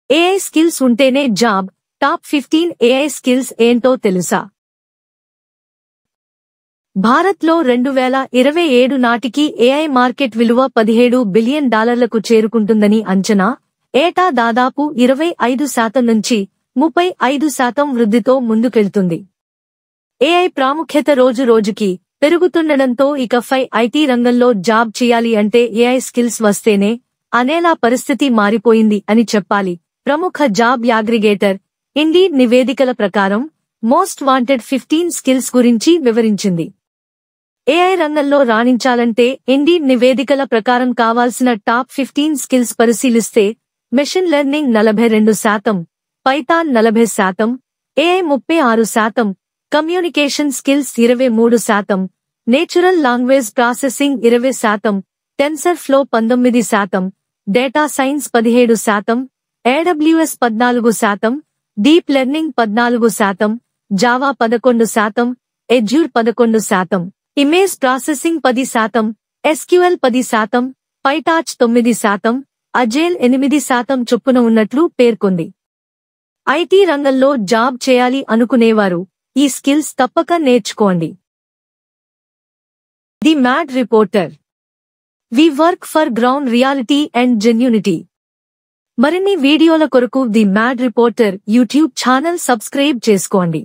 AI skills ఉంటేనే job. Top 15 AI skills ఏంటో తెలుసా? భారత్లో 2027 నాటికి ఏఐ మార్కెట్ విలువ $17 బిలియన్ చేరుకుంటుందని అంచనా. ఏటా దాదాపు 25% నుంచి 35% వృద్ధితో ముందుకెళ్తుంది. ఏఐ ప్రాముఖ్యత రోజురోజుకి పెరుగుతుండడంతో ఇకపై ఐటీ రంగంలో జాబ్ చేయాలి అంటే ఏఐ స్కిల్స్ వస్తేనే అనేలా పరిస్థితి మారిపోయింది అని చెప్పాలి. ప్రముఖ జాబ్ అగ్రిగేటర్ ఇండీడ్ నివేదికల ప్రకారం మోస్ట్ వాంటెడ్ 15 స్కిల్స్ గురించి వివరించింది. ఏఐ రంగంలో రాణించాలంటే ఇండీడ్ నివేదికల ప్రకారం కావాల్సిన టాప్ 15 స్కిల్స్ పరిశీలిస్తే machine learning 42%, Python 40%, AI 36%, communication skills 23%, natural language processing 20%, tensor flow 19%, data science 17%, AWS 14%, deep learning 14%, Java 11%, Azure 11%, image processing 10%, SQL 10%, పైటార్చ్ 9%, agile 8% చొప్పున ఉన్నట్లు పేర్కొంది. ఐటీ రంగంలో జాబ్ చేయాలి అనుకునేవారు ఈ స్కిల్స్ తప్పక నేర్చుకోండి. The mad reporter. We work for ground reality and genuinity. మరిన్ని వీడియోల కొరకు the mad reporter YouTube channel subscribe చేసుకోండి.